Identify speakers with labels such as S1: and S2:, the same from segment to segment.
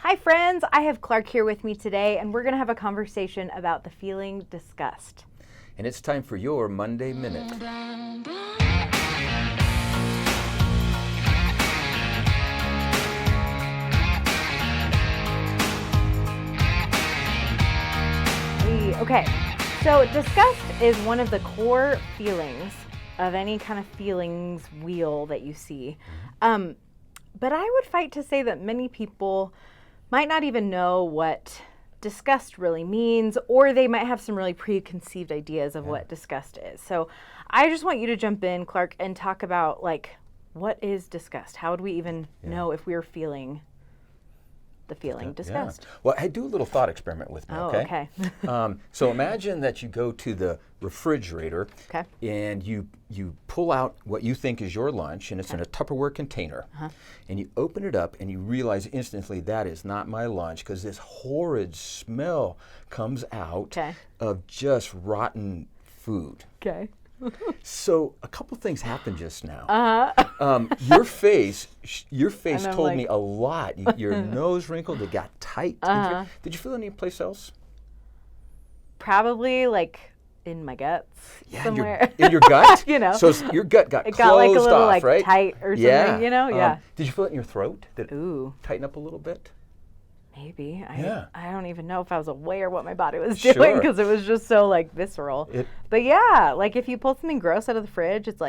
S1: Hi friends, I have Clark here with me today, and we're going to have a conversation about the feeling disgust.
S2: And it's time for your Monday Minute.
S1: Okay, so disgust is one of the core feelings of any kind of feelings wheel that you see. But I would fight to say that many people might not even know what disgust really means, or they might have some really preconceived ideas of what disgust is. So I just want you to jump in, Clark, and talk about, what is disgust? How would we even know if we're feeling the feeling disgust?
S2: Yeah. Well, do a little thought experiment with me,
S1: okay?
S2: So imagine that you go to the refrigerator and you pull out what you think is your lunch, and it's in a Tupperware container, and you open it up and you realize instantly that is not my lunch, because this horrid smell comes out of just rotten food.
S1: Okay.
S2: So a couple things happened just now. Your face told me a lot. Your nose wrinkled, it got tight. Did you feel any place else?
S1: Probably in my guts somewhere.
S2: In your gut? So your gut got
S1: it
S2: closed
S1: got a little
S2: off, right?
S1: tight or something, Yeah.
S2: Did you feel it in your throat? Did
S1: it
S2: tighten up a little bit?
S1: Maybe. I don't even know if I was aware what my body was doing, because it was just so visceral. But yeah, if you pull something gross out of the fridge, it's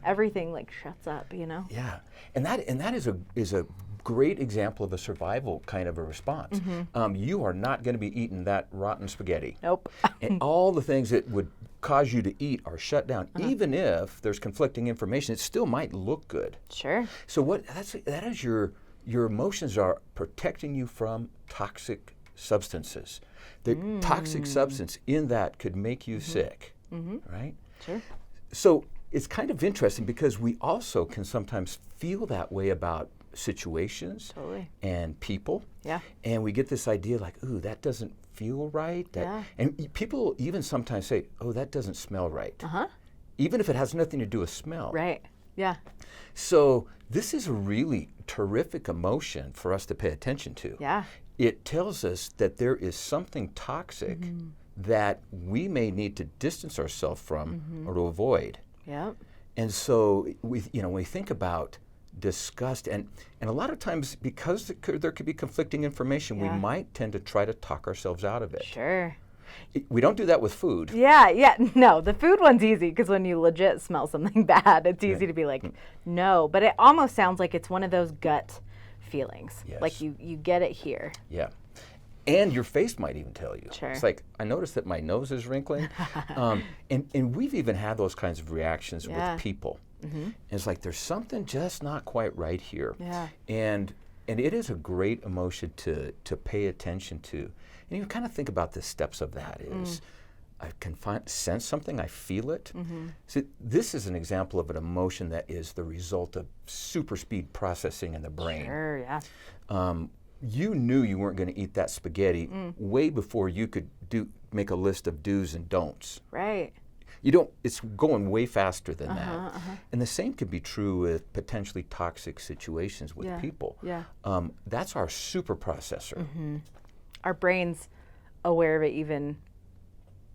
S1: everything shuts up,
S2: Yeah, and that is a great example of a survival kind of a response. You are not going to be eating that rotten spaghetti.
S1: Nope.
S2: And all the things that would cause you to eat are shut down. Even if there's conflicting information, it still might look good.
S1: Sure.
S2: So that is your emotions are protecting you from toxic substances. The toxic substance in that could make you sick, right?
S1: Sure.
S2: So it's kind of interesting, because we also can sometimes feel that way about situations and people.
S1: Yeah.
S2: And we get this idea ooh, that doesn't feel right. And people even sometimes say, oh, that doesn't smell right. Even if it has nothing to do with smell.
S1: Right. Yeah.
S2: So this is a really terrific emotion for us to pay attention to.
S1: Yeah.
S2: It tells us that there is something toxic that we may need to distance ourselves from or to avoid.
S1: Yeah.
S2: And so we think about disgust, and a lot of times, because there could be conflicting information, we might tend to try to talk ourselves out of it.
S1: Sure.
S2: We don't do that with food.
S1: Yeah. No, the food one's easy, because when you legit smell something bad, it's easy to be no. But it almost sounds like it's one of those gut feelings.
S2: Yes.
S1: You get it here.
S2: Yeah. And your face might even tell you.
S1: Sure.
S2: It's I noticed that my nose is wrinkling. And we've even had those kinds of reactions with people. And it's there's something just not quite right here.
S1: Yeah.
S2: And it is a great emotion to pay attention to. And you kind of think about the steps of that is, I can sense something, I feel it. So this is an example of an emotion that is the result of super speed processing in the brain.
S1: Sure, yeah.
S2: You knew you weren't going to eat that spaghetti way before you could make a list of do's and don'ts.
S1: Right.
S2: It's going way faster than that. And the same could be true with potentially toxic situations with people.
S1: Yeah.
S2: That's our super processor.
S1: Our brain's aware of it even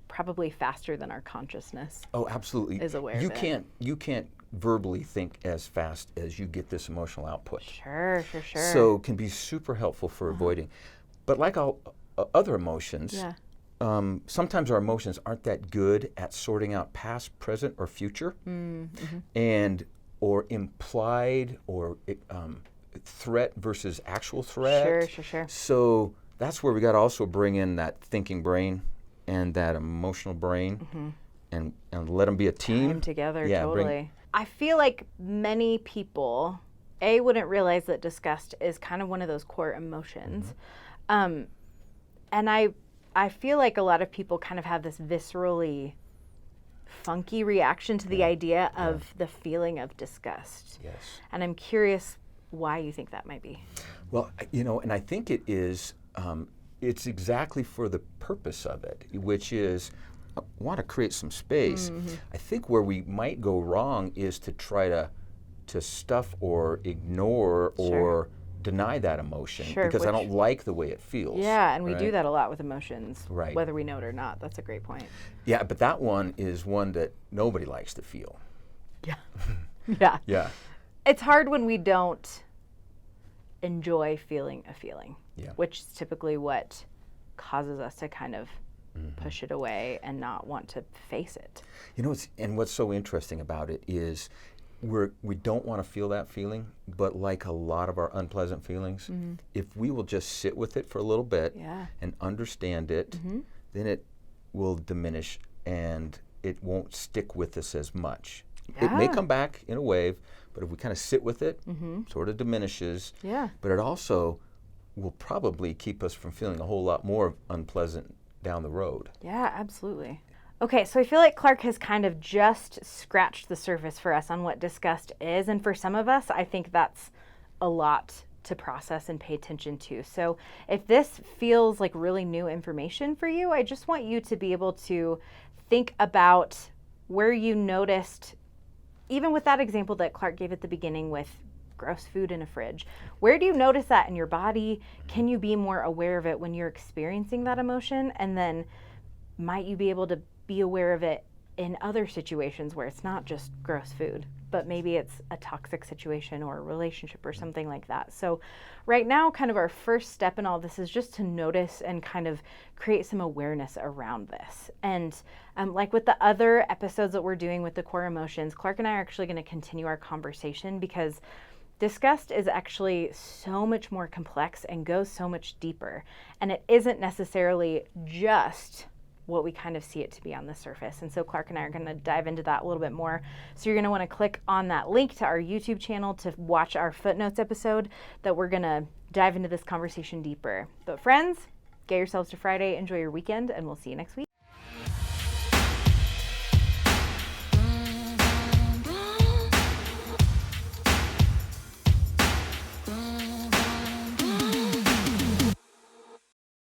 S1: probably faster than our consciousness.
S2: Oh, absolutely.
S1: Is aware of it.
S2: You can't verbally think as fast as you get this emotional output.
S1: Sure.
S2: So it can be super helpful for avoiding. But like all other emotions, sometimes our emotions aren't that good at sorting out past, present, or future, or implied or threat versus actual threat.
S1: Sure.
S2: So that's where we got to also bring in that thinking brain and that emotional brain, and let them be a team.
S1: Time together, totally. I feel like many people, wouldn't realize that disgust is kind of one of those core emotions. And I feel like a lot of people kind of have this viscerally funky reaction to the idea of the feeling of disgust.
S2: Yes.
S1: And I'm curious why you think that might be.
S2: Well, and I think it is, it's exactly for the purpose of it, which is want to create some space. I think where we might go wrong is to try to stuff or ignore or deny that emotion
S1: Sure,
S2: because I don't like the way it feels.
S1: Yeah, and we
S2: right?
S1: do that a lot with emotions,
S2: Right.
S1: whether we know it or not. That's a great point.
S2: Yeah, but that one is one that nobody likes to feel.
S1: Yeah. Yeah.
S2: Yeah.
S1: It's hard when we don't enjoy feeling a feeling,
S2: Yeah.
S1: which is typically what causes us to kind of push it away and not want to face it.
S2: You know, what's so interesting about it is we don't want to feel that feeling, but like a lot of our unpleasant feelings, if we will just sit with it for a little bit and understand it, then it will diminish and it won't stick with us as much. It may come back in a wave, but if we kind of sit with it, sort of diminishes.
S1: Yeah.
S2: But it also will probably keep us from feeling a whole lot more unpleasant down the road.
S1: Yeah, absolutely. Okay, so I feel like Clark has kind of just scratched the surface for us on what disgust is. And for some of us, I think that's a lot to process and pay attention to. So if this feels like really new information for you, I just want you to be able to think about where you noticed, even with that example that Clark gave at the beginning with gross food in a fridge, where do you notice that in your body? Can you be more aware of it when you're experiencing that emotion? And then might you be able to be aware of it in other situations where it's not just gross food, but maybe it's a toxic situation or a relationship or something like that. So right now, kind of our first step in all this is just to notice and kind of create some awareness around this. And like with the other episodes that we're doing with the core emotions, Clark and I are actually going to continue our conversation because disgust is actually so much more complex and goes so much deeper. And it isn't necessarily just what we kind of see it to be on the surface. And so Clark and I are going to dive into that a little bit more. So you're going to want to click on that link to our YouTube channel to watch our footnotes episode that we're going to dive into this conversation deeper. But friends, get yourselves to Friday, enjoy your weekend, and we'll see you next week.